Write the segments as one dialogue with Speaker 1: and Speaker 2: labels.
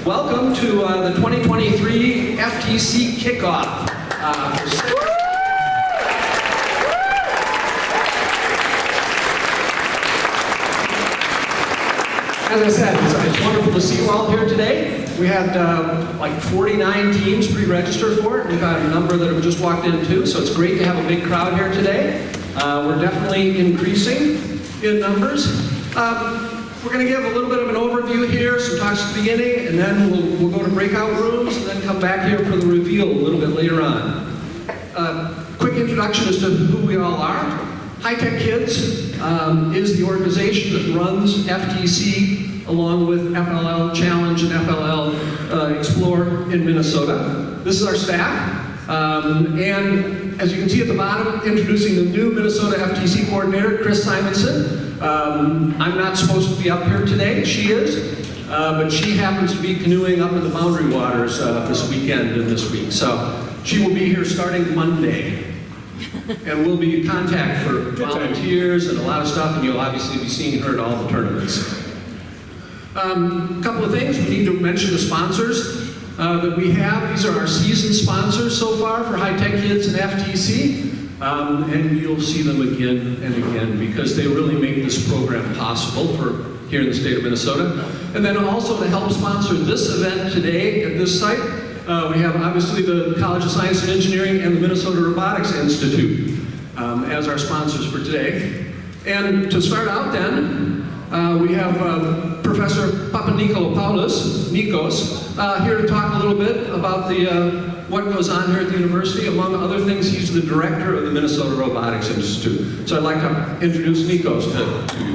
Speaker 1: Welcome to the 2023 FTC Kickoff. As I said, it's wonderful to see you all here today. We had like 49 teams pre-registered for it. We've got a number that have just walked in too, so it's great to have a big crowd here today. We're definitely increasing in numbers. We're going to give a little bit of an overview here, some talks at the beginning, and then we'll go to breakout rooms and then come back here for the reveal a little bit later on. Quick introduction as to who we all are. High Tech Kids is the organization that runs FTC along with FLL Challenge and FLL Explore in Minnesota. This is our staff. And as you can see at the bottom, introducing the new Minnesota FTC coordinator, Chris Simonson. I'm not supposed to be up here today, she is, but she happens to be canoeing up in the Boundary Waters this weekend and this week. So she will be here starting Monday. And we'll be in contact for volunteers and a lot of stuff, and you'll obviously be seeing her at all the tournaments. A couple of things, we need to mention the sponsors that we have. These are our season sponsors so far for High Tech Kids and FTC. And you'll see them again and again because they really make this program possible for here in the state of Minnesota. And then also to help sponsor this event today at this site, we have obviously the College of Science and Engineering and the Minnesota Robotics Institute as our sponsors for today. And to start out then, we have Professor Papanikolaopoulos, Nikos, here to talk a little bit about the what goes on here at the university. Among other things, he's the director of the Minnesota Robotics Institute. So I'd like to introduce Nikos to you.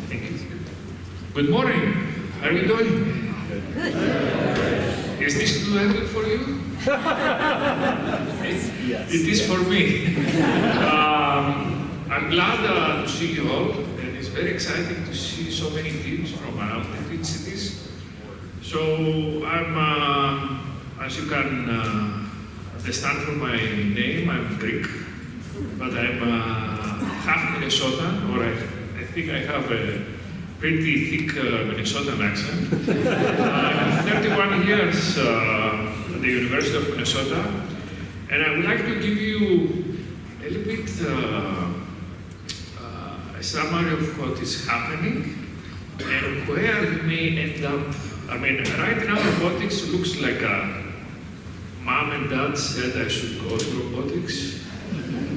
Speaker 2: Thank you. Good morning. How are you doing? Good. Is this too early for you?
Speaker 3: Yes.
Speaker 2: It is for me. I'm glad to see you all. It's very exciting to see so many teams from around the Twin Cities. So I'm, as you can understand from my name, I'm Greek, but I'm half Minnesotan, or I think I have a pretty thick Minnesotan accent. I'm 31 years at the University of Minnesota, and I would like to give you a little bit a summary of what is happening and where you may end up. I mean, right now robotics looks like a mom and dad said I should go to robotics,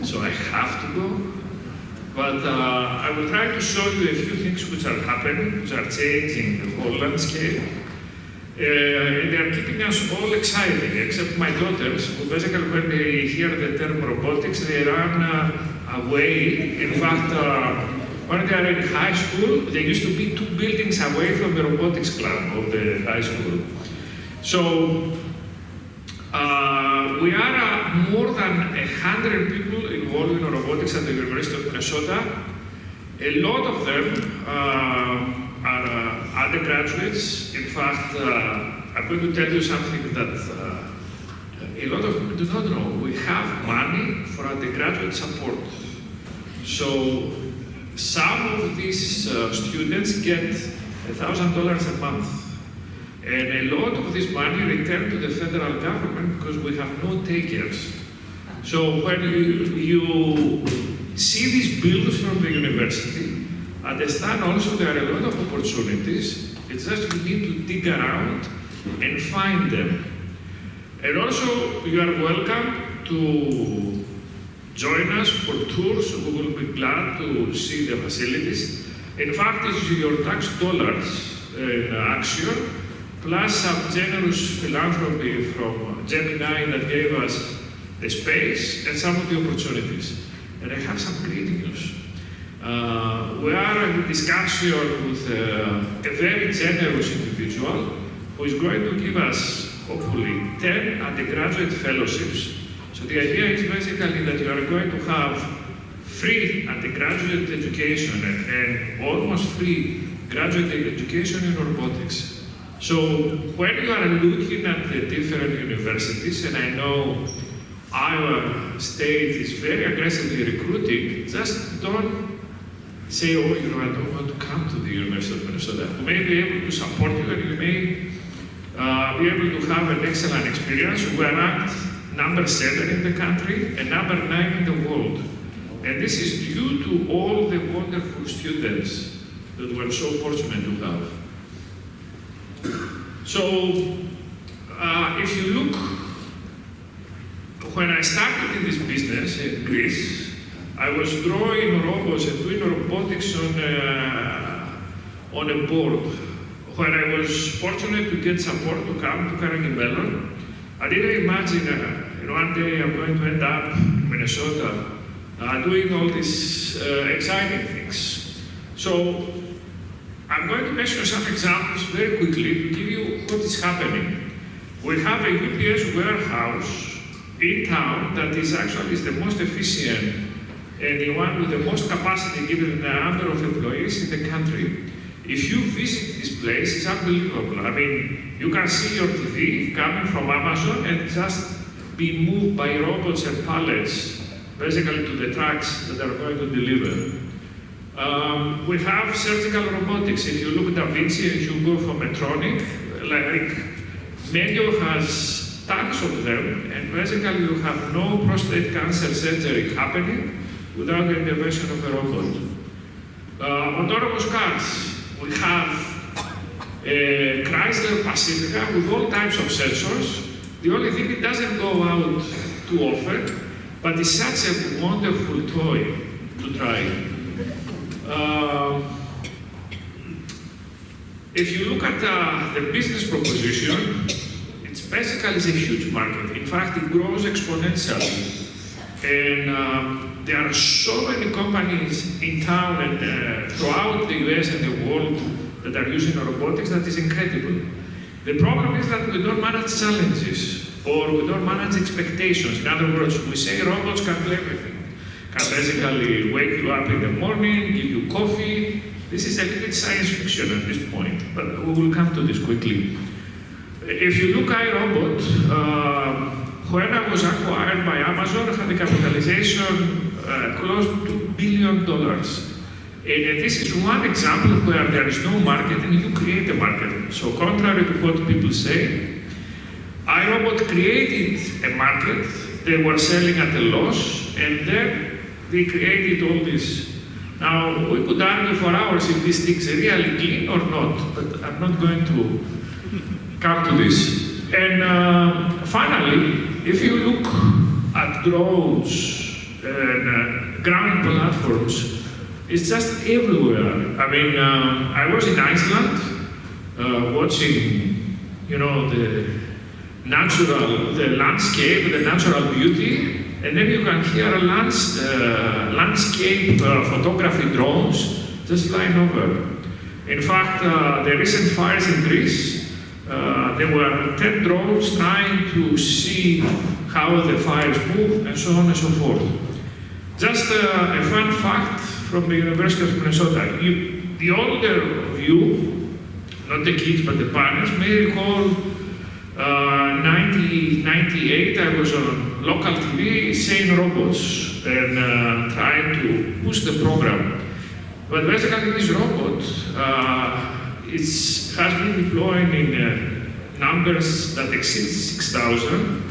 Speaker 2: so I have to go. But I will try to show you a few things which are happening, which are changing the whole landscape. And they are keeping us all excited, except my daughters, who basically when they hear the term robotics, they run away. In fact, when they are in high school, they used to be 2 buildings away from the robotics club of the high school. So we are more than 100 people involved in robotics at the University of Minnesota. A lot of them are undergraduates. In fact, I'm going to tell you something that a lot of people do not know. We have money for undergraduate support. So some of these students get $1,000 a month. And a lot of this money returned to the federal government because we have no takers. So when you see these bills from the university, understand also there are a lot of opportunities. It's just we need to dig around and find them. And also, you are welcome to join us for tours. We will be glad to see the facilities. In fact, it's your tax dollars in action, plus some generous philanthropy from Gemini that gave us the space and some of the opportunities. And I have some great news. We are in discussion with a very generous individual who is going to give us, hopefully, 10 undergraduate fellowships. So the idea is basically that you are going to have free undergraduate education and almost free graduate education in robotics. So when you are looking at the different universities, and I know our state is very aggressively recruiting, just don't say, oh, you know, I don't want to come to the University of Minnesota. We may be able to support you, and you may be able to have an excellent experience. We are ranked number 7 in the country and number 9 in the world. And this is due to all the wonderful students that we're so fortunate to have. So, if you look, when I started in this business in Greece, I was drawing robots and doing robotics on a board. When I was fortunate to get support to come to Carnegie Mellon, I didn't imagine one day I'm going to end up in Minnesota doing all these exciting things. So I'm going to mention some examples very quickly to give you what is happening. We have a UPS warehouse in town that is actually the most efficient and the one with the most capacity given the number of employees in the country. If you visit this place, it's unbelievable. I mean, you can see your TV coming from Amazon and just be moved by robots and pallets, basically to the trucks that are going to deliver. We have surgical robotics. If you look at Da Vinci and you go for Medtronic, like Manual has tons of them, and basically you have no prostate cancer surgery happening without the intervention of a robot. Autonomous cars. We have a Chrysler Pacifica with all types of sensors. The only thing, it doesn't go out too often, but it's such a wonderful toy to try. If you look at the business proposition, it's basically a huge market. In fact, it grows exponentially. And there are so many companies in town and throughout the US and the world that are using robotics that is incredible. The problem is that we don't manage challenges or we don't manage expectations. In other words, we say robots can do everything. Can basically wake you up in the morning, give you coffee. This is a little bit science fiction at this point, but we will come to this quickly. If you look at iRobot, when I was acquired by Amazon, I had a capitalization close to $2 billion. And this is one example where there is no market and you create a market. So contrary to what people say, iRobot created a market. They were selling at a loss, and then they created all this. Now, we could argue for hours if this thing's really clean or not, but I'm not going to come to this. And finally, if you look at drones and ground platforms, it's just everywhere. I mean, I was in Iceland watching, you know, the landscape, the natural beauty, and then you can hear landscape photography drones just flying over. In fact, the recent fires in Greece, there were 10 drones trying to see how the fires move and so on and so forth. Just a fun fact from the University of Minnesota. The older of you, not the kids but the parents, may recall 1998 I was on local TV saying robots and trying to push the program. But basically this robot has been deployed in numbers that exceed 6,000.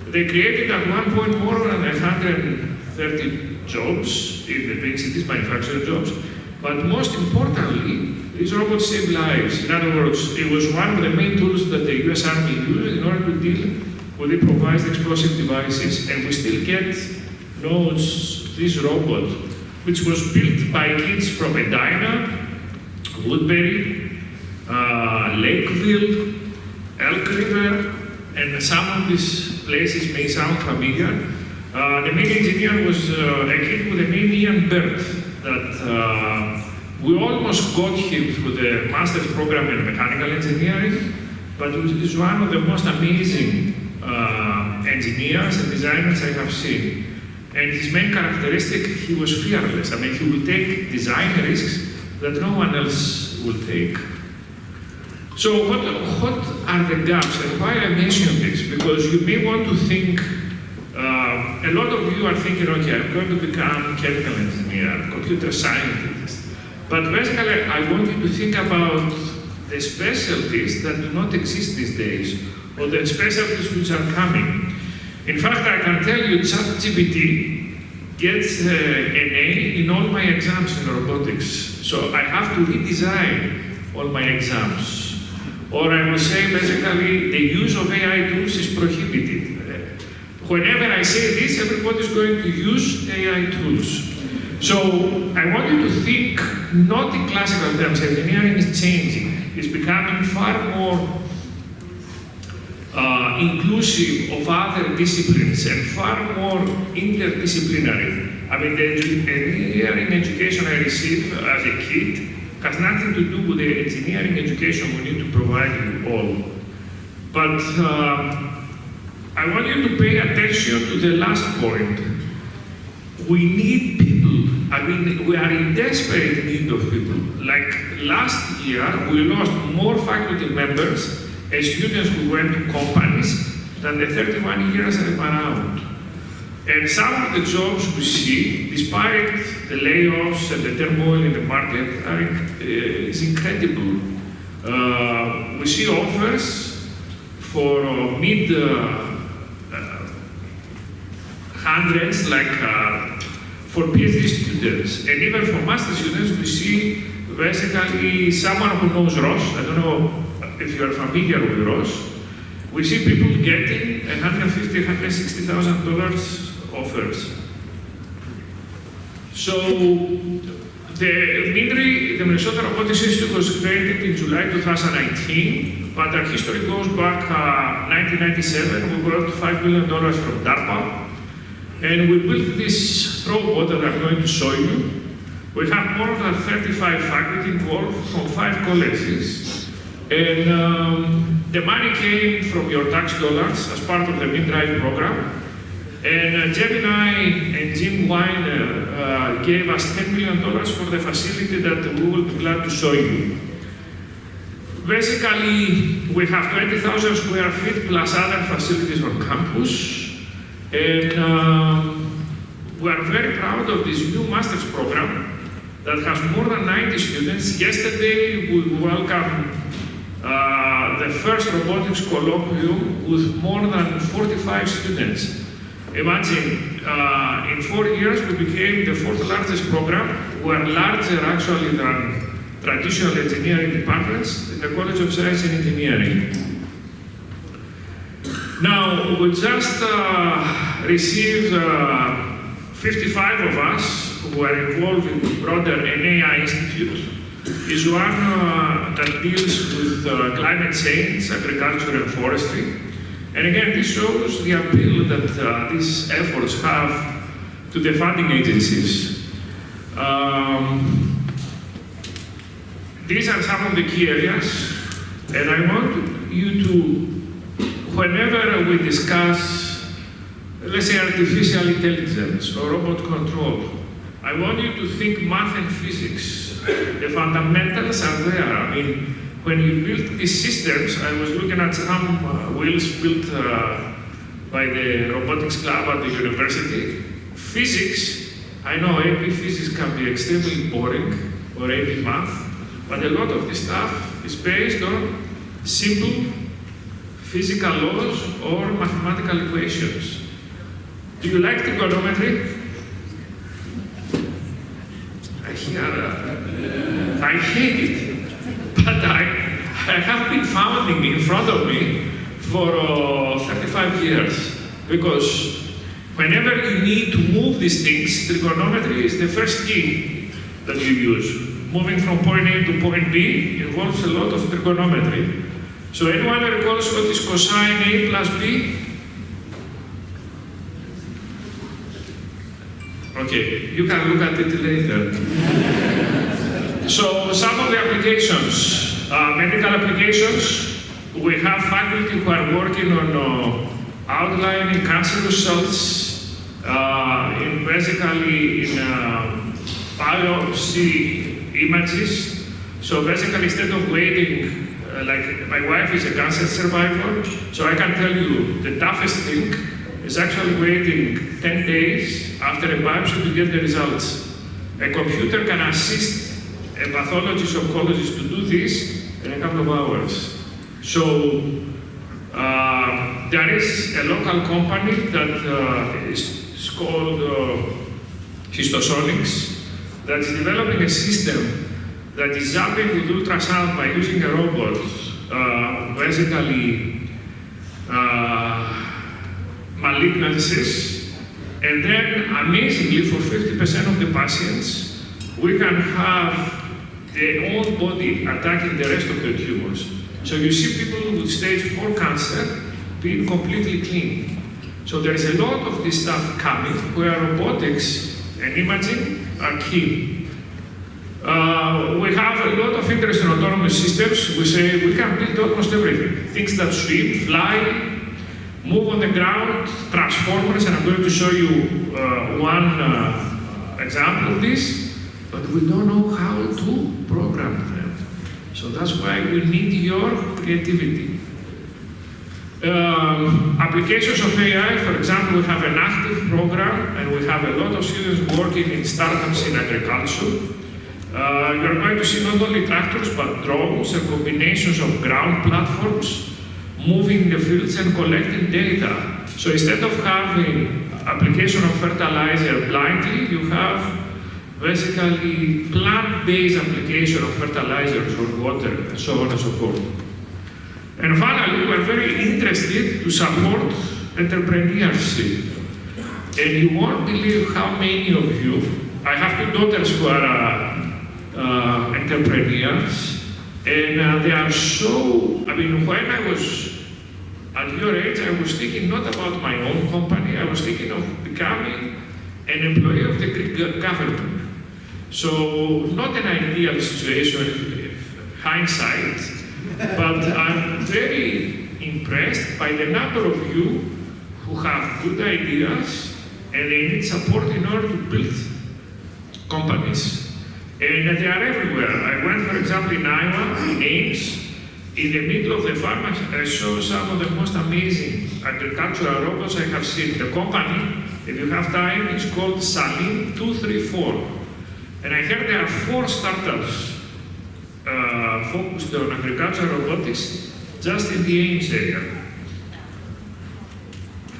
Speaker 2: They created at one point more than 130 jobs in the big cities, manufacturing jobs. But most importantly, these robots save lives. In other words, it was one of the main tools that the US Army used in order to deal with improvised explosive devices. And we still get this robot, which was built by kids from Edina, Woodbury, Lakeville, Elk River, and some of these places may sound familiar. The main engineer was a kid with the name Ian Bert that we almost got him through the master's program in mechanical engineering, but he's one of the most amazing engineers and designers I have seen. And his main characteristic, he was fearless. I mean, he would take design risks that no one else will take. So what are the gaps and why I mention this? Because you may want to think A lot of you are thinking, okay, I'm going to become chemical engineer, computer scientist. But basically, I want you to think about the specialties that do not exist these days, or the specialties which are coming. In fact, I can tell you ChatGPT gets an A in all my exams in robotics. So I have to redesign all my exams. Or I will say, basically, the use of AI tools is prohibited. Whenever I say this, everybody is going to use AI tools. So I want you to think not in classical terms. Engineering is changing. It's becoming far more inclusive of other disciplines and far more interdisciplinary. I mean, the engineering education I received as a kid has nothing to do with the engineering education we need to provide you all. But I want you to pay attention to the last point. We need people. I mean, we are in desperate need of people. Like last year, we lost more faculty members and students who went to companies than the 31 years I'm around. And some of the jobs we see, despite the layoffs and the turmoil in the market, is incredible. We see offers for mid hundreds, like for PhD students, and even for master students, we see basically someone who knows ROS. I don't know if you are familiar with ROS. We see people getting $150,000, $160,000 offers. So the Minnesota Robotics Institute was created in July 2019, but our history goes back 1997. We got $5 million from DARPA. And we built this robot that I'm going to show you. We have more than 35 faculty involved from 5 colleges. And the money came from your tax dollars as part of the mid-drive program. And Gemini and Jim Wine gave us $10 million for the facility that we will be glad to show you. Basically, we have 20,000 square feet plus other facilities on campus. And we are very proud of this new master's program that has more than 90 students. Yesterday, we welcomed the first robotics colloquium with more than 45 students. Imagine, in 4 years, we became the 4th largest program. We are larger, actually, than traditional engineering departments in the College of Science and Engineering. Now, we just received 55 of us who are involved in the broader AI Institute. Is one that deals with climate change, agriculture and forestry. And again, this shows the appeal that these efforts have to the funding agencies. These are some of the key areas, and I want you to, whenever we discuss, let's say, artificial intelligence or robot control, I want you to think math and physics. The fundamentals are there. I mean, when you build these systems, I was looking at some wheels built by the robotics club at the university. Physics, I know AP physics can be extremely boring, or AP math, but a lot of this stuff is based on simple physical laws or mathematical equations. Do you like trigonometry? I hate it, but I have been founding in front of me for 35 years, because whenever you need to move these things, trigonometry is the first key that you use. Moving from point A to point B involves a lot of trigonometry. So anyone recalls what is cosine A plus B? Okay, you can look at it later. So some of the applications, medical applications, we have faculty who are working on outlining cancerous cells, basically in biopsy images. So basically, instead of waiting, like my wife is a cancer survivor, so I can tell you the toughest thing is actually waiting 10 days after a biopsy to get the results. A computer can assist a pathologist or oncologist to do this in a couple of hours. So there is a local company that is called Histosonics that is developing a system that is zapping with ultrasound by using a robot, basically malignancies, and then amazingly for 50% of the patients, we can have their own body attacking the rest of the tumors. So you see people with stage 4 cancer being completely clean. So there is a lot of this stuff coming where robotics and imaging are key. We have a lot of interest in autonomous systems. We say we can build almost everything. Things that swim, fly, move on the ground, transformers, and I'm going to show you one example of this, but we don't know how to program them. So that's why we need your creativity. Applications of AI, for example, we have an active program, and we have a lot of students working in startups in agriculture. You're going to see not only tractors, but drones and combinations of ground platforms moving the fields and collecting data. So instead of having application of fertilizer blindly, you have basically plant-based application of fertilizers or water, and so on and so forth. And finally, we are very interested to support entrepreneurship. And you won't believe how many of you, I have 2 daughters who are entrepreneurs, and they are so, I mean, when I was at your age, I was thinking not about my own company, I was thinking of becoming an employee of the Greek government. So, not an ideal situation, hindsight, but I'm very impressed by the number of you who have good ideas and they need support in order to build companies. And they are everywhere. I went, for example, in Iowa, in Ames, in the middle of the farm, I saw some of the most amazing agricultural robots I have seen. The company, if you have time, is called Salim 234. And I heard there are 4 startups focused on agricultural robotics just in the Ames area.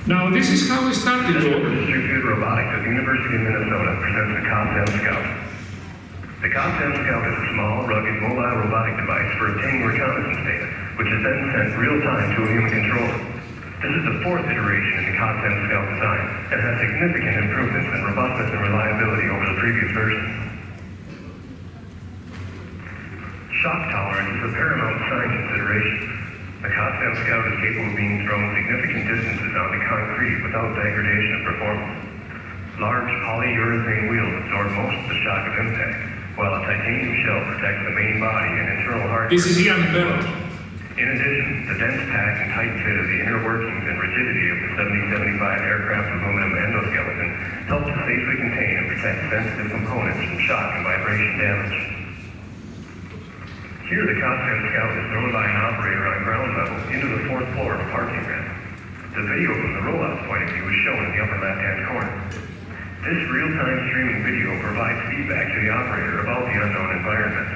Speaker 2: Now, this is how we started.
Speaker 3: Distributed Robotics at the University of Minnesota presents the COSM Scout. The COSM Scout is a small, rugged, mobile robotic device for obtaining reconnaissance data, which is then sent real-time to a human controller. This is the 4th iteration in the COSM Scout design and has significant improvements in robustness and reliability over the previous version. Shock tolerance is a paramount design consideration. The COSM Scout is capable of being thrown significant distances onto concrete without degradation of performance. Large polyurethane wheels absorb most of the shock of impact, while a titanium shell protects the main body and internal hardware.
Speaker 2: This is Ian Bell.
Speaker 3: In addition, the dense pack and tight fit of the inner workings and rigidity of the 7075 aircraft aluminum endoskeleton help to safely contain and protect sensitive components from shock and vibration damage. Here, the COSM Scout is thrown by an operator on ground level into the 4th floor of a parking ramp. The video from the rollout point of view is shown in the upper left-hand corner. This real-time streaming video provides feedback to the operator about the unknown environment.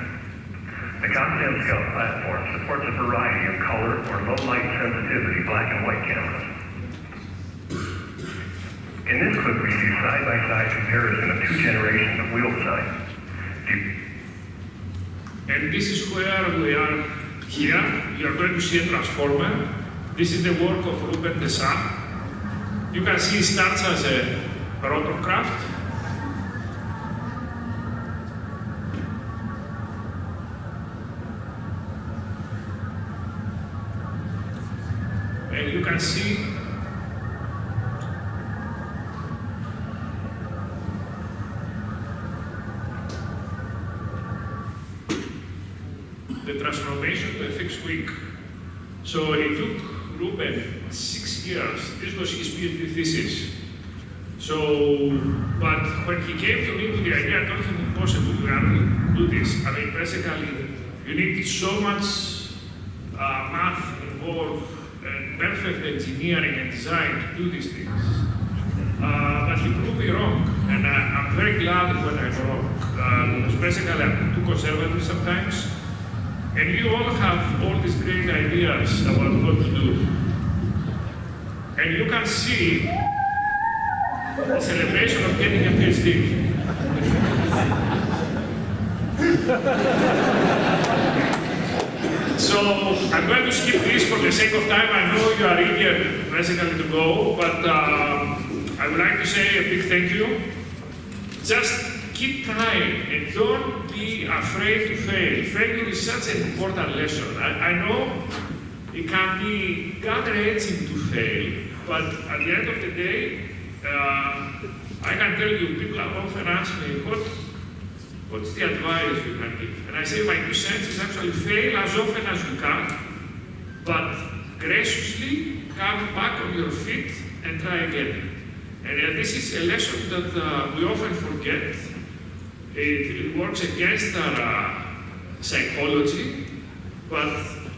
Speaker 3: The COSM Scout platform supports a variety of color or low-light sensitivity black and white cameras. In this clip, we see side-by-side comparison of 2 generations of wheel design.
Speaker 2: And this is where we are here. You are going to see a transformer. This is the work of Ruben Desan. You can see it starts as a rotorcraft. And you can see the transformation to a fixed wing. So it took Ruben 6 years. This was his PhD thesis. So, but when he came to me with the idea, I told him impossible, you can't do this. I mean, basically, you need so much math involved and perfect engineering and design to do these things. But he proved me wrong, and I'm very glad when I'm wrong. Because basically I'm too conservative sometimes, and you all have all these great ideas about what to do. And you can see the celebration of getting a PhD. So I'm going to skip this for the sake of time. I know you are eager basically to go, but I would like to say a big thank you. Just keep trying and don't be afraid to fail. Failure is such an important lesson. I know it can be gut-wrenching to fail, but at the end of the day, I can tell you, people often ask me, what's the advice you can give? And I say my 2 cents is actually fail as often as you can, but graciously come back on your feet and try again. And this is a lesson that we often forget. It works against our psychology, but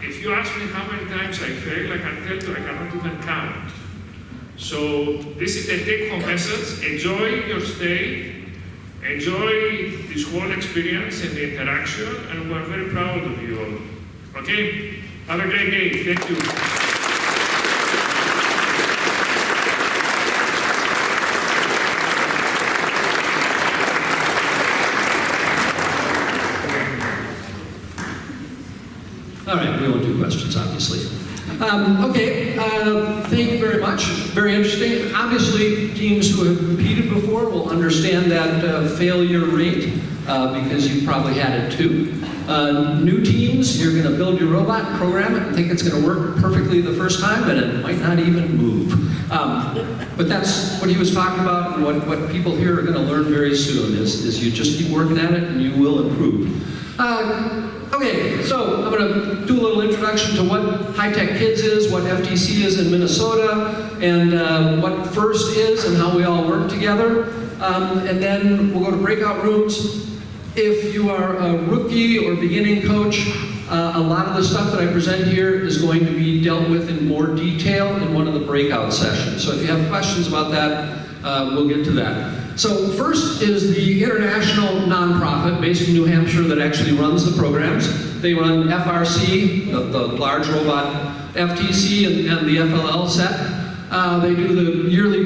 Speaker 2: if you ask me how many times I fail, I can tell you I cannot even count. So this is the take-home message. Enjoy your stay. Enjoy this whole experience and the interaction, and we're very proud of you all. Okay? Have a great day. Thank you.
Speaker 1: All right, we won't do questions, obviously. Thank you very much. Very interesting. Obviously, teams who have competed before will understand that failure rate because you've probably had it too. New teams, you're going to build your robot, program it, and think it's going to work perfectly the first time, and it might not even move. But that's what he was talking about, and what people here are going to learn very soon is you just keep working at it, and you will improve. Okay, so I'm going to do a little introduction to what High Tech Kids is, what FTC is in Minnesota, and what FIRST is and how we all work together. And then we'll go to breakout rooms. If you are a rookie or beginning coach, a lot of the stuff that I present here is going to be dealt with in more detail in one of the breakout sessions. So if you have questions about that, we'll get to that. So FIRST is the international nonprofit based in New Hampshire that actually runs the programs. They run FRC, the large robot, FTC, and the FLL set. They do the yearly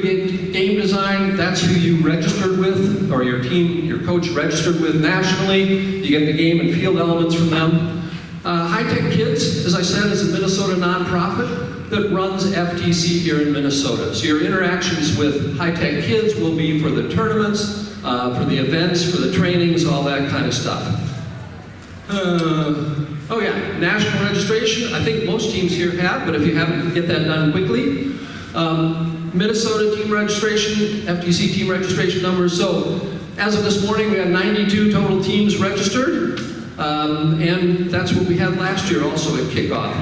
Speaker 1: game design. That's who you registered with, or your team, your coach registered with nationally. You get the game and field elements from them. High Tech Kids, as I said, is a Minnesota nonprofit that runs FTC here in Minnesota. So your interactions with High Tech Kids will be for the tournaments, for the events, for the trainings, all that kind of stuff. Oh yeah, national registration. I think most teams here have, but if you haven't, get that done quickly. Minnesota team registration, FTC team registration numbers. So as of this morning, we had 92 total teams registered. And that's what we had last year also at kickoff.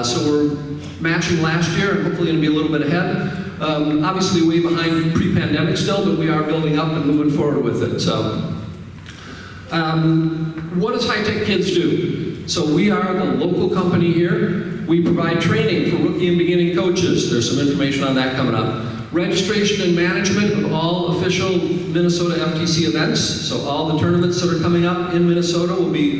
Speaker 1: So we're matching last year and hopefully going to be a little bit ahead. Obviously way behind pre-pandemic still, but we are building up and moving forward with it. So, what does High Tech Kids do? So we are the local company here. We provide training for rookie and beginning coaches. There's some information on that coming up. Registration and management of all official Minnesota FTC events. So all the tournaments that are coming up in Minnesota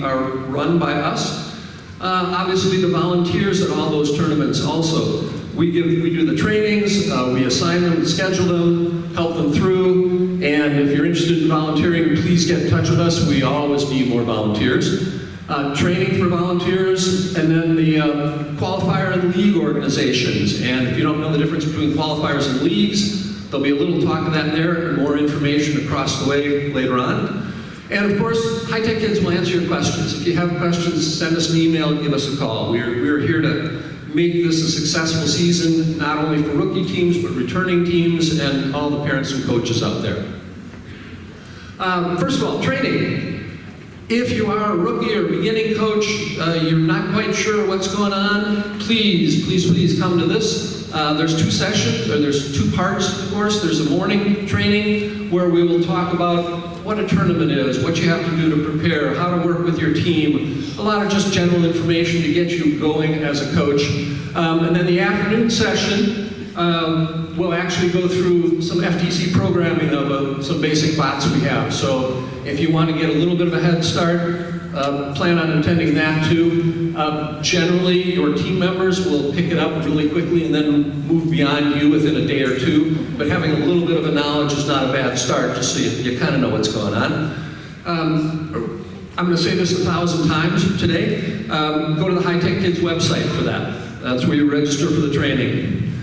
Speaker 1: are run by us. Obviously the volunteers at all those tournaments also. We do the trainings, we assign them, schedule them, help them through, and if you're interested in volunteering, please get in touch with us. We always need more volunteers. Training for volunteers, and then the qualifier and league organizations. And if you don't know the difference between qualifiers and leagues, there'll be a little talk of that there and more information across the way later on. And of course, High Tech Kids will answer your questions. If you have questions, send us an email, give us a call. We're here to make this a successful season, not only for rookie teams, but returning teams and all the parents and coaches out there. First of all, training. If you are a rookie or beginning coach, you're not quite sure what's going on, please come to this. There's 2 sessions, or there's 2 parts, of course. There's a morning training where we will talk about what a tournament is, what you have to do to prepare, how to work with your team, a lot of just general information to get you going as a coach. And then the afternoon session, we'll actually go through some FTC programming of some basic bots we have. So if you want to get a little bit of a head start, plan on attending that too. Generally, your team members will pick it up really quickly and then move beyond you within a day or two. But having a little bit of a knowledge is not a bad start, just so you kind of know what's going on. I'm going to say this 1,000 times today. Go to the High Tech Kids website for that. That's where you register for the training.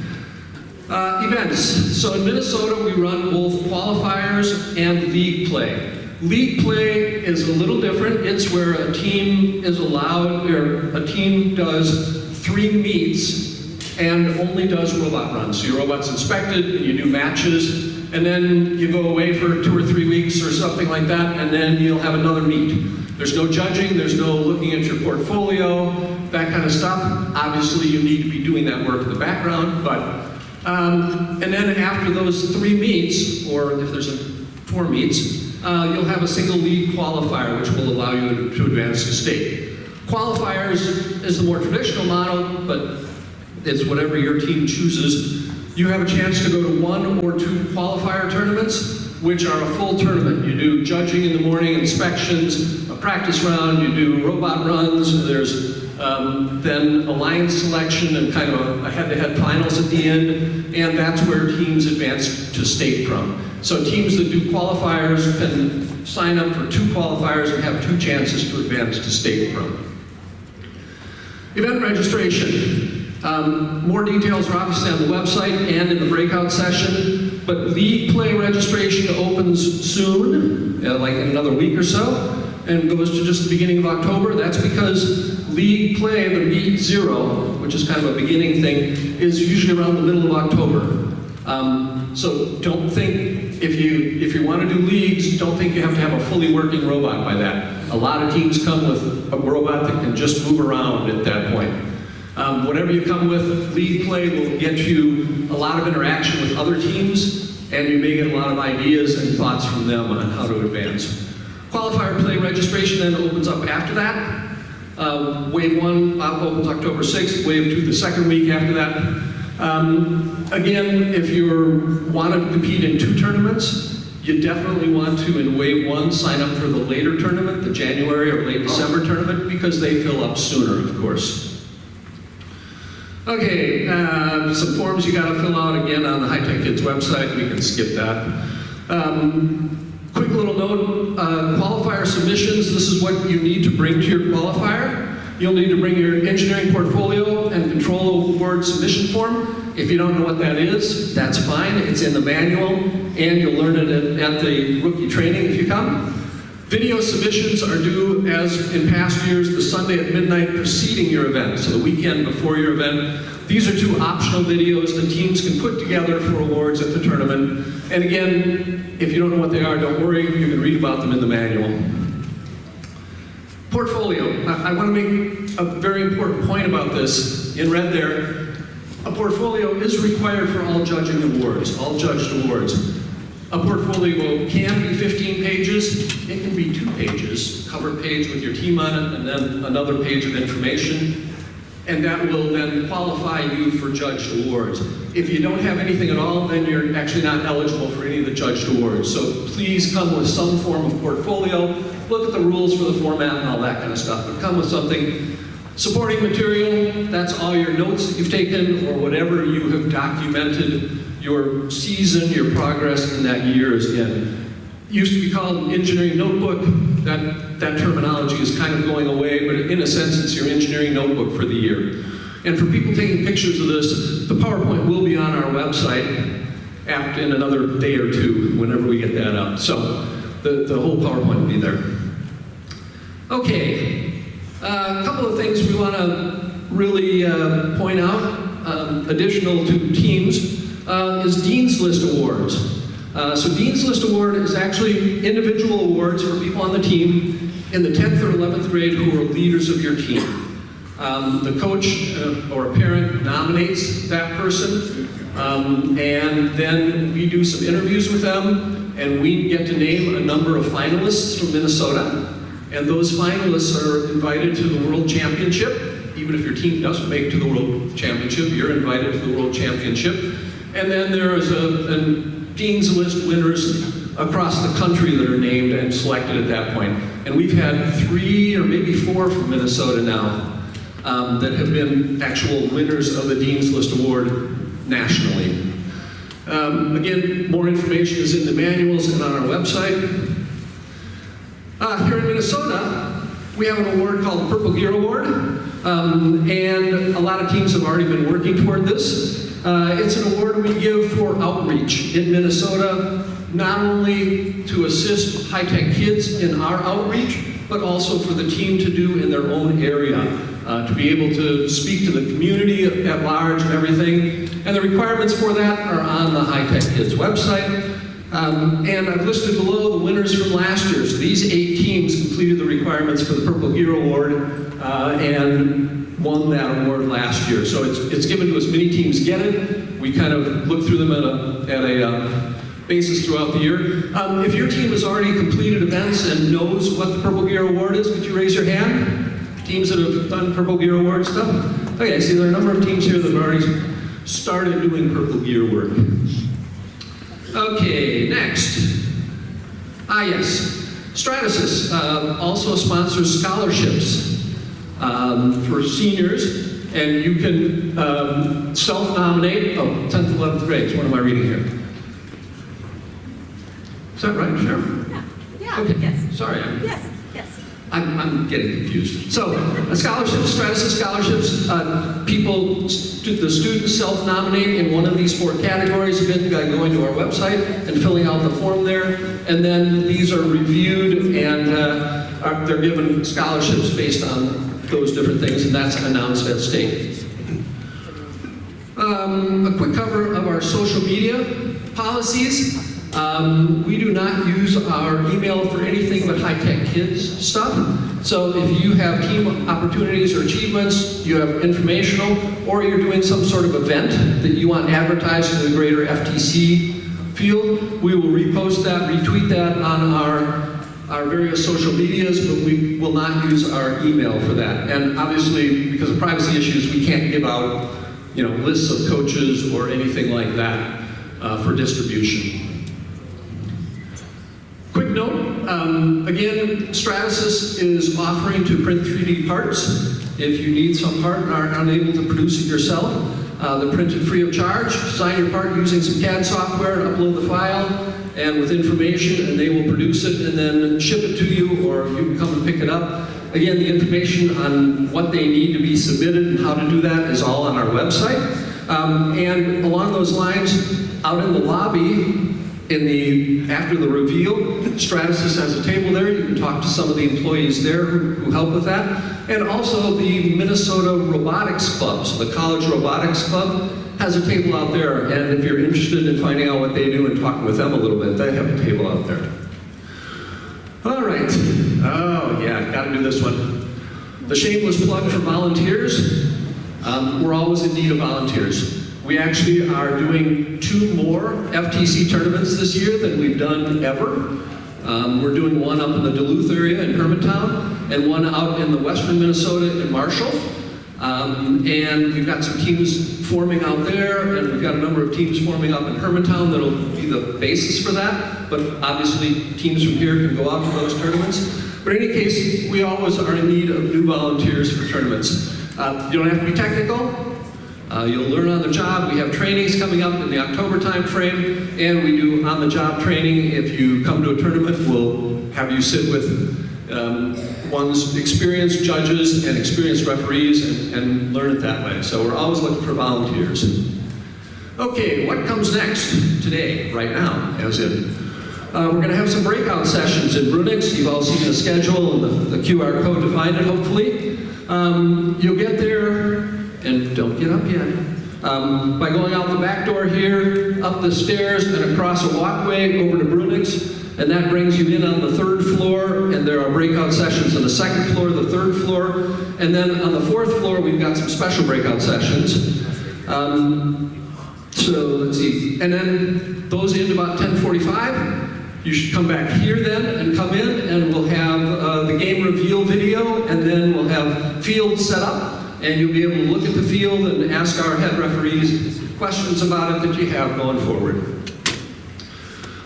Speaker 1: Events. So in Minnesota, we run both qualifiers and league play. League play is a little different. It's where a team is allowed, or a team does 3 meets and only does robot runs. So your robot's inspected, and you do matches, and then you go away for 2 or 3 weeks or something like that, and then you'll have another meet. There's no judging, there's no looking at your portfolio, that kind of stuff. Obviously, you need to be doing that work in the background, but and then after those 3 meets, or if there's 4 meets, you'll have a single league qualifier, which will allow you to advance to state. Qualifiers is the more traditional model, but it's whatever your team chooses. You have a chance to go to 1 or 2 qualifier tournaments, which are a full tournament. You do judging in the morning, inspections, a practice round, you do robot runs, there's then alliance selection and kind of a head-to-head finals at the end, and that's where teams advance to state from. So teams that do qualifiers can sign up for 2 qualifiers and have 2 chances to advance to state from. Event registration. More details are obviously on the website and in the breakout session, but league play registration opens soon, like in another week or so, and goes to just the beginning of October. That's because league play, the meet 0, which is kind of a beginning thing, is usually around the middle of October. So don't think, if you want to do leagues, don't think you have to have a fully working robot by that. A lot of teams come with a robot that can just move around at that point. Whatever you come with, league play will get you a lot of interaction with other teams, and you may get a lot of ideas and thoughts from them on how to advance. Qualifier play registration then opens up after that. Wave 1 opens October 6th, Wave 2 the second week after that. Again, if you want to compete in 2 tournaments, you definitely want to, in Wave 1, sign up for the later tournament, the January or late December tournament, because they fill up sooner, of course. Okay, some forms you got to fill out again on the High Tech Kids website. We can skip that. Quick little note, qualifier submissions, this is what you need to bring to your qualifier. You'll need to bring your engineering portfolio and control award submission form. If you don't know what that is, that's fine. It's in the manual, and you'll learn it at the rookie training if you come. Video submissions are due, as in past years, the Sunday at midnight preceding your event, so the weekend before your event. These are 2 optional videos that teams can put together for awards at the tournament. And again, if you don't know what they are, don't worry, you can read about them in the manual. Portfolio. I want to make a very important point about this. In red there, a portfolio is required for all judging awards, all judged awards. A portfolio can be 15 pages, it can be 2 pages, cover page with your team on it, and then another page of information, and that will then qualify you for judged awards. If you don't have anything at all, then you're actually not eligible for any of the judged awards. So please come with some form of portfolio, look at the rules for the format and all that kind of stuff, but come with something. Supporting material, that's all your notes that you've taken or whatever you have documented your season, your progress in that year is in. It used to be called engineering notebook. That terminology is kind of going away, but in a sense, it's your engineering notebook for the year. And for people taking pictures of this, the PowerPoint will be on our website in another day or 2, whenever we get that up. So the whole PowerPoint will be there. Okay, a couple of things we want to really point out, additional to teams, is Dean's List Awards. So Dean's List Award is actually individual awards for people on the team in the 10th or 11th grade who are leaders of your team. The coach or a parent nominates that person, and then we do some interviews with them. and we get to name a number of finalists from Minnesota. And those finalists are invited to the World Championship. Even if your team doesn't make it to the World Championship, you're invited to the World Championship. And then there is a Dean's List winners across the country that are named and selected at that point. And we've had 3 or maybe 4 from Minnesota now that have been actual winners of the Dean's List Award nationally. Again, more information is in the manuals and on our website. Here in Minnesota, we have an award called the Purple Gear Award, and a lot of teams have already been working toward this. It's an award we give for outreach in Minnesota, not only to assist high-tech kids in our outreach, but also for the team to do in their own area, to be able to speak to the community at large and everything. And the requirements for that are on the High-Tech Kids website. And I've listed below the winners from last year. So these 8 teams completed the requirements for the Purple Gear Award and won that award last year. So it's given to as many teams get it. We kind of look through them at a basis throughout the year. If your team has already completed events and knows what the Purple Gear Award is, could you raise your hand? Teams that have done Purple Gear Award stuff? Okay, I see there are a number of teams here that have already started doing Purple Gear work. Okay, next. Yes. Stratasys also sponsors scholarships for seniors, and you can self-nominate. 10th, 11th grades. What am I reading here? Is that right, Sharon?
Speaker 4: Yeah.
Speaker 1: Okay.
Speaker 4: Yes.
Speaker 1: Sorry.
Speaker 4: Yes.
Speaker 1: I'm getting confused. So, scholarships, Stratasys scholarships, the students self-nominate in one of these 4 categories, again, by going to our website and filling out the form there. And then these are reviewed and they're given scholarships based on those different things, and that's announced at state. A quick cover of our social media policies. We do not use our email for anything but high-tech kids stuff. So if you have team opportunities or achievements, you have informational, or you're doing some sort of event that you want advertised to the greater FTC field, we will repost that, retweet that on our various social medias, but we will not use our email for that. And obviously, because of privacy issues, we can't give out, lists of coaches or anything like that for distribution. Quick note, again, Stratasys is offering to print 3D parts. If you need some part and are unable to produce it yourself, they're printed free of charge. Design your part using some CAD software, upload the file, and with information, and they will produce it and then ship it to you, or you can come and pick it up. Again, the information on what they need to be submitted and how to do that is all on our website. And along those lines, out in the lobby, after the reveal, Stratasys has a table there. You can talk to some of the employees there who help with that. And also the Minnesota Robotics Club, so the College Robotics Club, has a table out there. And if you're interested in finding out what they do and talking with them a little bit, they have a table out there. All right. Oh, yeah, got to do this one. The shameless plug for volunteers. We're always in need of volunteers. We actually are doing 2 more FTC tournaments this year than we've done ever. We're doing one up in the Duluth area in Hermantown, and one out in the western Minnesota in Marshall. And we've got some teams forming out there, and we've got a number of teams forming up in Hermantown that'll be the basis for that. But obviously, teams from here can go out to those tournaments. But in any case, we always are in need of new volunteers for tournaments. You don't have to be technical. You'll learn on the job. We have trainings coming up in the October time frame, and we do on-the-job training. If you come to a tournament, we'll have you sit with one's experienced judges and experienced referees and learn it that way. So we're always looking for volunteers. Okay, what comes next today, right now, as in? We're going to have some breakout sessions in Brunix. You've all seen the schedule and the QR code to find it, hopefully. You'll get there. And don't get up yet. By going out the back door here, up the stairs, and across a walkway over to Brunix, and that brings you in on the 3rd floor, and there are breakout sessions on the 2nd floor, the 3rd floor, and then on the 4th floor, we've got some special breakout sessions. So let's see, and then those end about 10:45, You should come back here then and come in, and we'll have the game reveal video, and then we'll have fields set up, and you'll be able to look at the field and ask our head referees questions about it that you have going forward.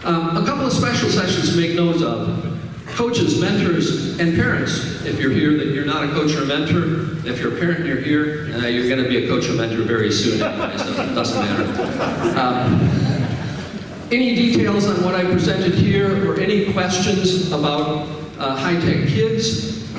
Speaker 1: A couple of special sessions to make note of. Coaches, mentors, and parents. If you're here that you're not a coach or a mentor, if you're a parent and you're here, you're going to be a coach or mentor very soon anyway, so it doesn't matter. Any details on what I presented here, or any questions about high-tech kids,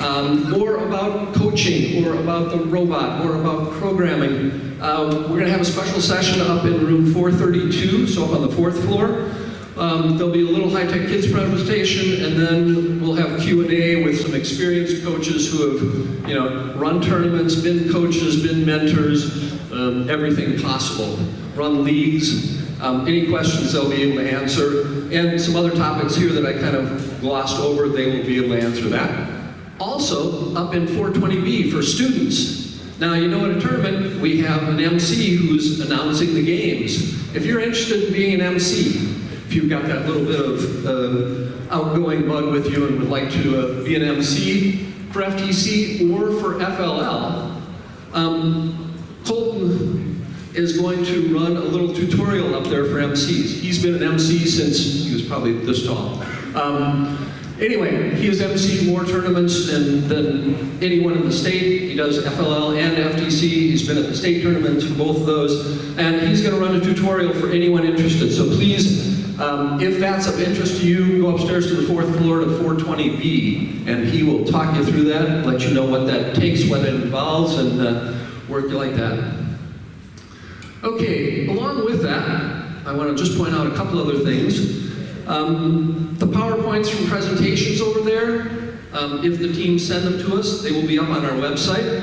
Speaker 1: or about coaching, or about the robot, or about programming, we're going to have a special session up in room 432, so up on the 4th floor. There'll be a little high-tech kids presentation, and then we'll have Q&A with some experienced coaches who have, run tournaments, been coaches, been mentors, everything possible, run leagues. Any questions they'll be able to answer, and some other topics here that I kind of glossed over, they will be able to answer that. Also, up in 420B for students. Now, at a tournament, we have an MC who's announcing the games. If you're interested in being an MC, if you've got that little bit of outgoing bug with you and would like to be an MC for FTC or for FLL, Colton is going to run a little tutorial up there for MCs. He's been an MC since he was probably this tall. Anyway, he has MC'd more tournaments than anyone in the state. He does FLL and FTC. He's been at the state tournaments for both of those. And he's going to run a tutorial for anyone interested. So please, if that's of interest to you, go upstairs to the 4th floor to 420B, and he will talk you through that, let you know what that takes, what it involves, and work you like that. Okay, along with that, I want to just point out a couple other things. The PowerPoints from presentations over there, if the team send them to us, they will be up on our website.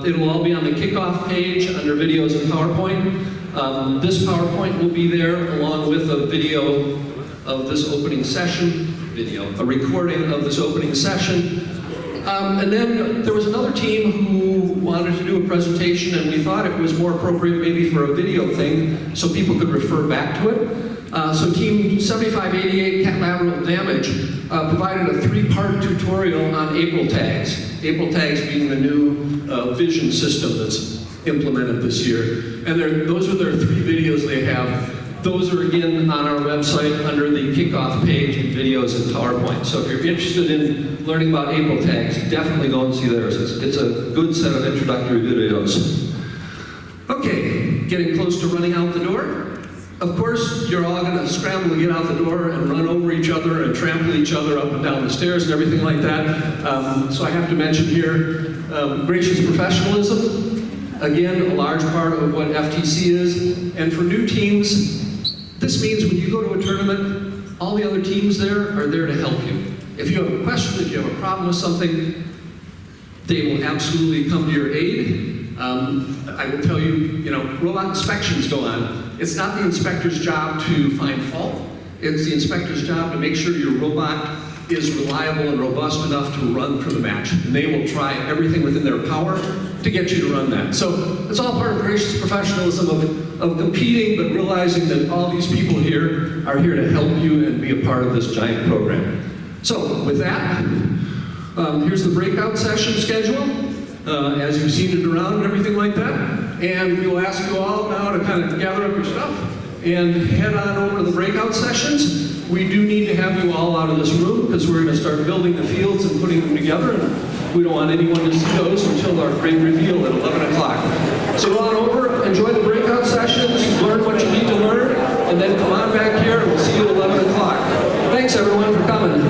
Speaker 1: It'll all be on the kickoff page under videos and PowerPoint. This PowerPoint will be there along with a video of this opening session, a recording of this opening session. And then there was another team who wanted to do a presentation, and we thought it was more appropriate maybe for a video thing so people could refer back to it. So Team 7588 Cat Lateral Damage provided a 3-part tutorial on April tags. April tags being the new vision system that's implemented this year. And those are their 3 videos they have. Those are again on our website under the kickoff page, videos and PowerPoint. So if you're interested in learning about April tags, definitely go and see theirs. It's a good set of introductory videos. Okay, getting close to running out the door. Of course, you're all going to scramble to get out the door and run over each other and trample each other up and down the stairs and everything like that. So I have to mention here, gracious professionalism. Again, a large part of what FTC is. And for new teams, this means when you go to a tournament, all the other teams there are there to help you. If you have a question, if you have a problem with something, they will absolutely come to your aid. I will tell you, robot inspections go on. It's not the inspector's job to find fault. It's the inspector's job to make sure your robot is reliable and robust enough to run for the match. And they will try everything within their power to get you to run that. So it's all part of gracious professionalism of competing, but realizing that all these people here are here to help you and be a part of this giant program. So with that, here's the breakout session schedule. As you've seen it around and everything like that. And we will ask you all now to kind of gather up your stuff and head on over to the breakout sessions. We do need to have you all out of this room because we're going to start building the fields and putting them together. And we don't want anyone to see those until our great reveal at 11 o'clock. So go on over, enjoy the breakout sessions, learn what you need to learn, and then come on back here and we'll see you at 11 o'clock. Thanks everyone for coming.